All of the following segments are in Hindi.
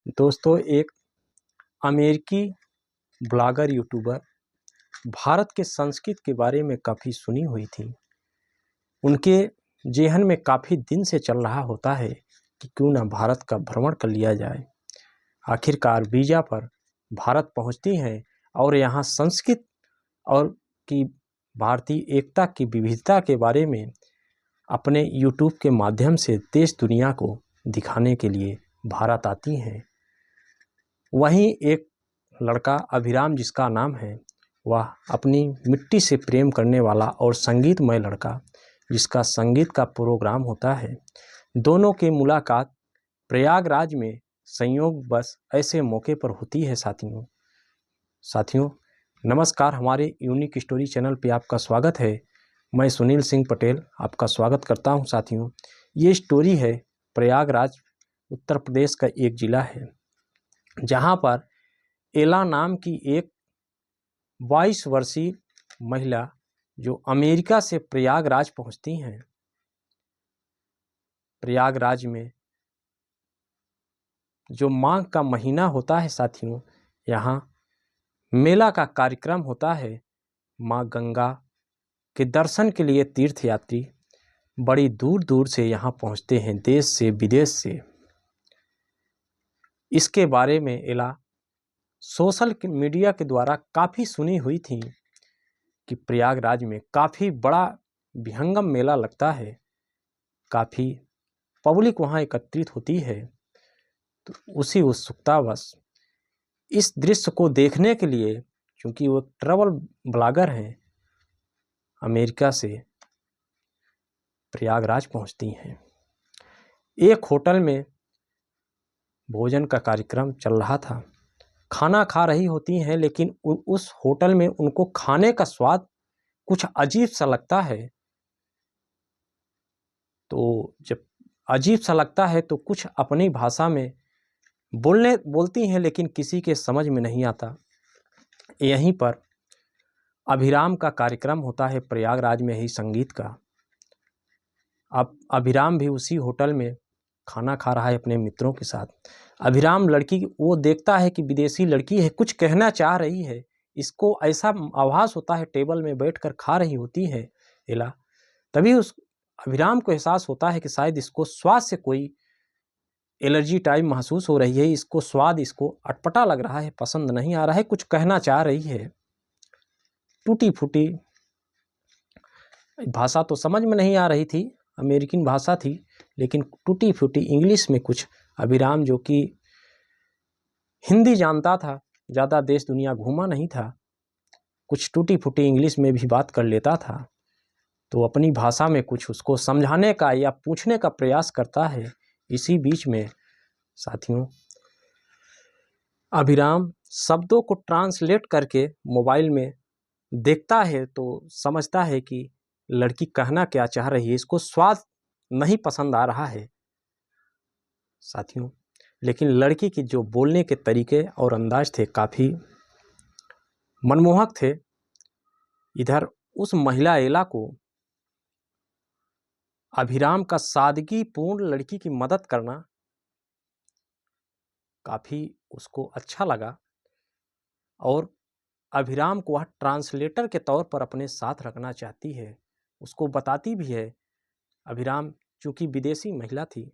दोस्तों, एक अमेरिकी ब्लॉगर यूट्यूबर भारत के संस्कृति के बारे में काफ़ी सुनी हुई थी। उनके जेहन में काफ़ी दिन से चल रहा होता है कि क्यों ना भारत का भ्रमण कर लिया जाए। आखिरकार वीज़ा पर भारत पहुंचती हैं और यहाँ संस्कृति और की भारतीय एकता की विविधता के बारे में अपने यूट्यूब के माध्यम से देश दुनिया को दिखाने के लिए भारत आती हैं। वहीं एक लड़का अभिराम, जिसका नाम है, वह अपनी मिट्टी से प्रेम करने वाला और संगीतमय लड़का, जिसका संगीत का प्रोग्राम होता है। दोनों की मुलाकात प्रयागराज में संयोगवश ऐसे मौके पर होती है। साथियों नमस्कार, हमारे यूनिक स्टोरी चैनल पे आपका स्वागत है। मैं सुनील सिंह पटेल आपका स्वागत करता हूं। साथियों, ये स्टोरी है प्रयागराज, उत्तर प्रदेश का एक ज़िला है, जहां पर एला नाम की एक 22 वर्षीय महिला जो अमेरिका से प्रयागराज पहुंचती हैं। प्रयागराज में जो माघ का महीना होता है साथियों, यहाँ मेला का कार्यक्रम होता है। माँ गंगा के दर्शन के लिए तीर्थयात्री बड़ी दूर दूर से यहाँ पहुँचते हैं, देश से विदेश से। इसके बारे में एला सोशल मीडिया के द्वारा काफ़ी सुनी हुई थी कि प्रयागराज में काफ़ी बड़ा विहंगम मेला लगता है, काफ़ी पब्लिक वहाँ एकत्रित होती है। तो उसी उत्सुकतावश इस दृश्य को देखने के लिए, क्योंकि वो ट्रैवल ब्लॉगर हैं, अमेरिका से प्रयागराज पहुँचती हैं। एक होटल में भोजन का कार्यक्रम चल रहा था, खाना खा रही होती हैं, लेकिन उस होटल में उनको खाने का स्वाद कुछ अजीब सा लगता है। तो जब अजीब सा लगता है तो कुछ अपनी भाषा में बोलती हैं, लेकिन किसी के समझ में नहीं आता। यहीं पर अभिराम का कार्यक्रम होता है, प्रयागराज में ही संगीत का। अब अभिराम भी उसी होटल में खाना खा रहा है अपने मित्रों के साथ। अभिराम लड़की वो देखता है कि विदेशी लड़की है, कुछ कहना चाह रही है। इसको ऐसा आभास होता है, टेबल में बैठकर खा रही होती है एला। तभी उस अभिराम को एहसास होता है कि शायद इसको स्वाद से कोई एलर्जी टाइप महसूस हो रही है, इसको स्वाद इसको अटपटा लग रहा है, पसंद नहीं आ रहा है, कुछ कहना चाह रही है। टूटी फूटी भाषा तो समझ में नहीं आ रही थी, अमेरिकन भाषा थी, लेकिन टूटी फूटी इंग्लिश में कुछ। अभिराम जो कि हिंदी जानता था, ज़्यादा देश दुनिया घूमा नहीं था, कुछ टूटी फूटी इंग्लिश में भी बात कर लेता था। तो अपनी भाषा में कुछ उसको समझाने का या पूछने का प्रयास करता है। इसी बीच में साथियों अभिराम शब्दों को ट्रांसलेट करके मोबाइल में देखता है तो समझता है कि लड़की कहना क्या चाह रही है। इसको स्वाद नहीं पसंद आ रहा है साथियों, लेकिन लड़की की जो बोलने के तरीके और अंदाज थे काफ़ी मनमोहक थे। इधर उस महिला एला को अभिराम का सादगीपूर्ण लड़की की मदद करना काफ़ी उसको अच्छा लगा, और अभिराम को वह ट्रांसलेटर के तौर पर अपने साथ रखना चाहती है। उसको बताती भी है। अभिराम चूँकि विदेशी महिला थी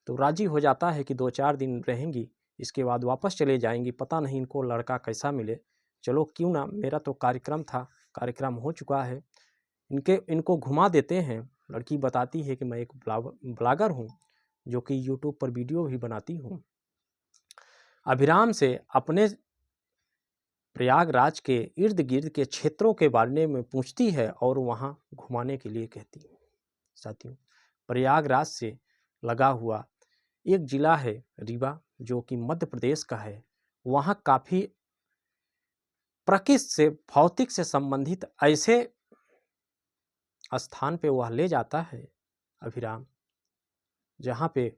तो राजी हो जाता है कि 2-4 दिन रहेंगी, इसके बाद वापस चले जाएंगी, पता नहीं इनको लड़का कैसा मिले। चलो क्यों ना, मेरा तो कार्यक्रम था, कार्यक्रम हो चुका है, इनको घुमा देते हैं। लड़की बताती है कि मैं एक ब्लॉगर हूँ जो कि यूट्यूब पर वीडियो भी बनाती हूँ। अभिराम से अपने प्रयागराज के इर्द गिर्द के क्षेत्रों के बारे में पूछती है और वहाँ घुमाने के लिए कहती है। साथियों, प्रयागराज से लगा हुआ एक ज़िला है रीवा, जो कि मध्य प्रदेश का है। वहाँ काफ़ी प्रकृति से, भौतिक से संबंधित ऐसे स्थान पे वह ले जाता है अभिराम, जहाँ पे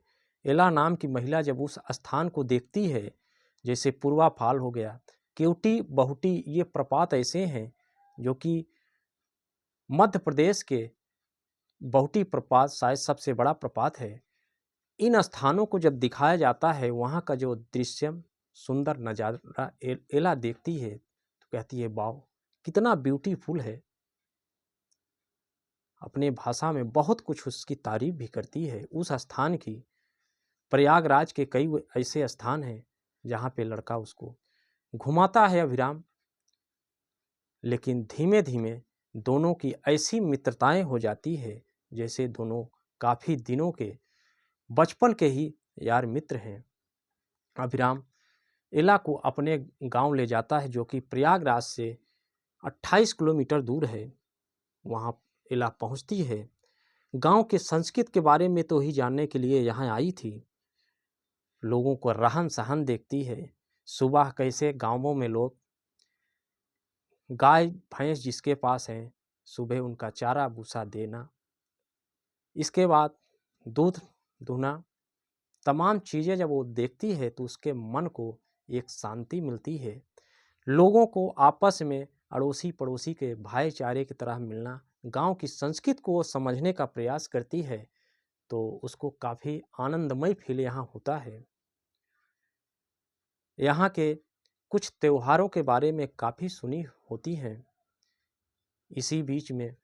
एला नाम की महिला जब उस स्थान को देखती है, जैसे पूर्वा फाल हो गया, केवटी, बहुटी, ये प्रपात ऐसे हैं जो कि मध्य प्रदेश के बहुटी प्रपात शायद सबसे बड़ा प्रपात है। इन स्थानों को जब दिखाया जाता है, वहाँ का जो दृश्य सुंदर नज़ारा एला देखती है तो कहती है वाह कितना ब्यूटीफुल है। अपने भाषा में बहुत कुछ उसकी तारीफ भी करती है उस स्थान की। प्रयागराज के कई ऐसे स्थान हैं जहाँ पे लड़का उसको घुमाता है अभिराम, लेकिन धीमे धीमे दोनों की ऐसी मित्रताएं हो जाती है जैसे दोनों काफ़ी दिनों के बचपन के ही यार मित्र हैं। अभिराम एला को अपने गांव ले जाता है जो कि प्रयागराज से 28 किलोमीटर दूर है। वहाँ एला पहुँचती है। गांव के संस्कृति के बारे में तो ही जानने के लिए यहाँ आई थी। लोगों को रहन सहन देखती है। सुबह कैसे गांवों में लोग गाय भैंस जिसके पास है सुबह उनका चारा भूसा देना, इसके बाद दूध दूहना, तमाम चीज़ें जब वो देखती है तो उसके मन को एक शांति मिलती है। लोगों को आपस में अड़ोसी पड़ोसी के भाईचारे की तरह मिलना, गांव की संस्कृति को वो समझने का प्रयास करती है तो उसको काफ़ी आनंदमय फील यहाँ होता है। यहाँ के कुछ त्योहारों के बारे में काफ़ी सुनी होती हैं। इसी बीच में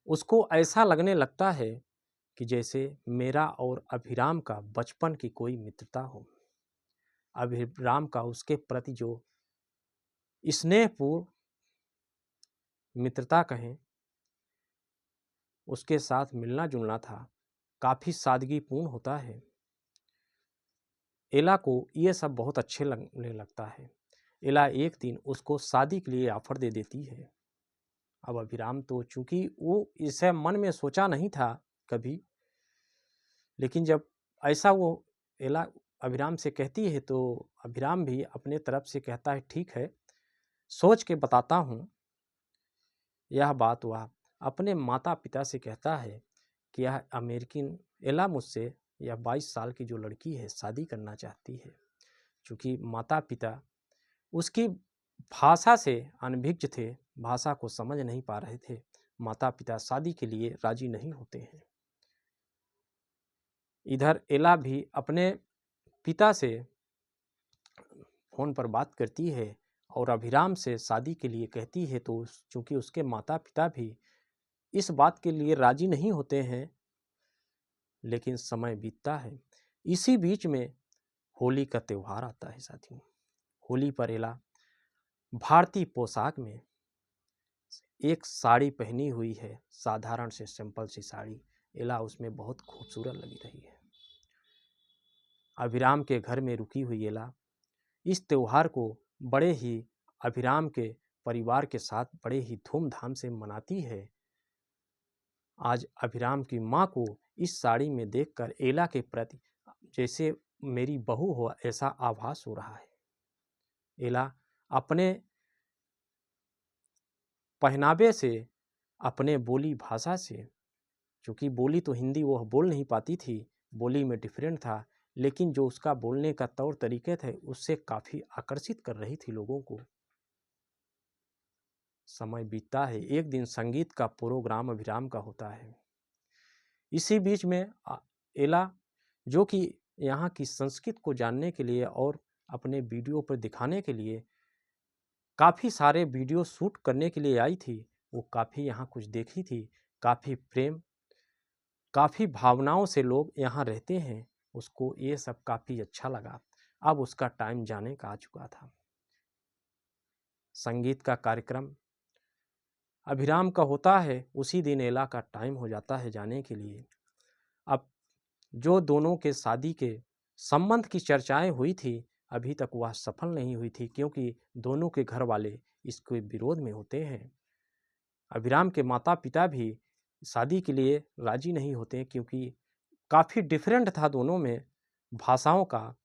उसको ऐसा लगने लगता है कि जैसे मेरा और अभिराम का बचपन की कोई मित्रता हो। अभिराम का उसके प्रति जो स्नेहपूर्ण मित्रता कहें, उसके साथ मिलना जुलना था, काफ़ी सादगीपूर्ण होता है। एला को ये सब बहुत अच्छे लगने लगता है। एला एक दिन उसको शादी के लिए ऑफर दे देती है। अब अभिराम तो चूंकि वो इसे मन में सोचा नहीं था कभी, लेकिन जब ऐसा वो एला अभिराम से कहती है तो अभिराम भी अपने तरफ से कहता है ठीक है, सोच के बताता हूँ। यह बात वह अपने माता पिता से कहता है कि यह अमेरिकन एला मुझसे यह 22 साल की जो लड़की है शादी करना चाहती है। चूँकि माता पिता उसकी भाषा से अनभिज्ञ थे, भाषा को समझ नहीं पा रहे थे, माता पिता शादी के लिए राजी नहीं होते हैं। इधर एला भी अपने पिता से फ़ोन पर बात करती है और अभिराम से शादी के लिए कहती है, तो चूँकि उसके माता पिता भी इस बात के लिए राजी नहीं होते हैं, लेकिन समय बीतता है। इसी बीच में होली का त्यौहार आता है साथियों। होली पर एला भारतीय पोशाक में एक साड़ी पहनी हुई है, साधारण से सिंपल सी साड़ी। एला उसमें बहुत खूबसूरत लगी रही है। अभिराम के घर में रुकी हुई एला इस त्यौहार को बड़े ही अभिराम के परिवार के साथ बड़े ही धूमधाम से मनाती है। आज अभिराम की माँ को इस साड़ी में देखकर एला के प्रति जैसे मेरी बहू हो ऐसा आभास हो रहा है। एला अपने पहनावे से, अपने बोली भाषा से, चूँकि बोली तो हिंदी वह बोल नहीं पाती थी, बोली में डिफरेंट था, लेकिन जो उसका बोलने का तौर तरीके थे उससे काफ़ी आकर्षित कर रही थी लोगों को। समय बीतता है। एक दिन संगीत का प्रोग्राम अभिराम का होता है। इसी बीच में एला जो कि यहाँ की संस्कृति को जानने के लिए और अपने वीडियो पर दिखाने के लिए काफ़ी सारे वीडियो शूट करने के लिए आई थी। वो काफ़ी यहाँ कुछ देखी थी, काफ़ी प्रेम, काफ़ी भावनाओं से लोग यहाँ रहते हैं। उसको ये सब काफ़ी अच्छा लगा। अब उसका टाइम जाने का आ चुका था। संगीत का कार्यक्रम अभिराम का होता है, उसी दिन एला का टाइम हो जाता है जाने के लिए। अब जो दोनों के शादी के संबंध की चर्चाएं हुई थी, अभी तक वह सफल नहीं हुई थी, क्योंकि दोनों के घर वाले इसके विरोध में होते हैं। अभिराम के माता पिता भी शादी के लिए राजी नहीं होते, क्योंकि काफ़ी डिफरेंट था दोनों में भाषाओं का,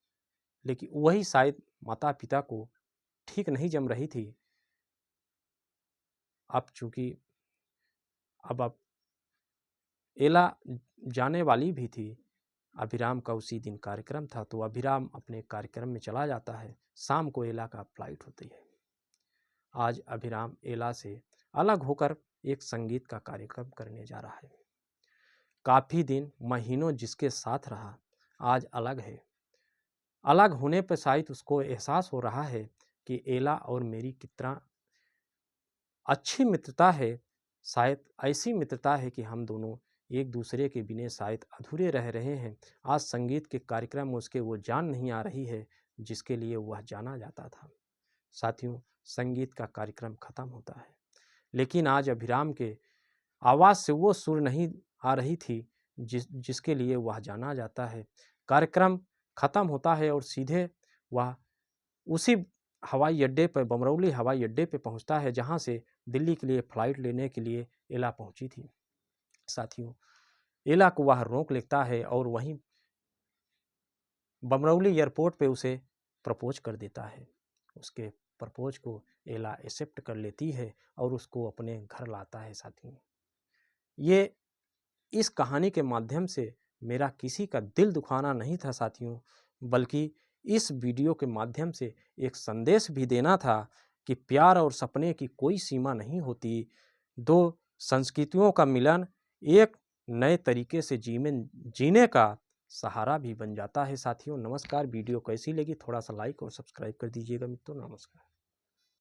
लेकिन वही शायद माता पिता को ठीक नहीं जम रही थी। अब चूँकि अब एला जाने वाली भी थी, अभिराम का उसी दिन कार्यक्रम था, तो अभिराम अपने कार्यक्रम में चला जाता है। शाम को एला का फ्लाइट होती है। आज अभिराम एला से अलग होकर एक संगीत का कार्यक्रम करने जा रहा है। काफ़ी दिन महीनों जिसके साथ रहा, आज अलग है। अलग होने पर शायद उसको एहसास हो रहा है कि एला और मेरी कितना अच्छी मित्रता है। शायद ऐसी मित्रता है कि हम दोनों एक दूसरे के बिना शायद अधूरे रह रहे हैं। आज संगीत के कार्यक्रम में उसके वो जान नहीं आ रही है जिसके लिए वह जाना जाता था। साथियों, संगीत का कार्यक्रम खत्म होता है, लेकिन आज अभिराम के आवाज़ से वो सुर नहीं आ रही थी जिसके लिए वह जाना जाता है। कार्यक्रम खत्म होता है और सीधे वह उसी हवाई अड्डे पर, बमरौली हवाई अड्डे पे पहुंचता है जहां से दिल्ली के लिए फ़्लाइट लेने के लिए एला पहुंची थी। साथियों, एला को वह रोक लेता है और वहीं बमरौली एयरपोर्ट पे उसे प्रपोज कर देता है। उसके प्रपोज को एला एक्सेप्ट कर लेती है और उसको अपने घर लाता है। साथियों, ये इस कहानी के माध्यम से मेरा किसी का दिल दुखाना नहीं था साथियों, बल्कि इस वीडियो के माध्यम से एक संदेश भी देना था कि प्यार और सपने की कोई सीमा नहीं होती। दो संस्कृतियों का मिलन एक नए तरीके से जीने का सहारा भी बन जाता है। साथियों, नमस्कार। वीडियो कैसी लगी थोड़ा सा लाइक और सब्सक्राइब कर दीजिएगा मित्रों। नमस्कार।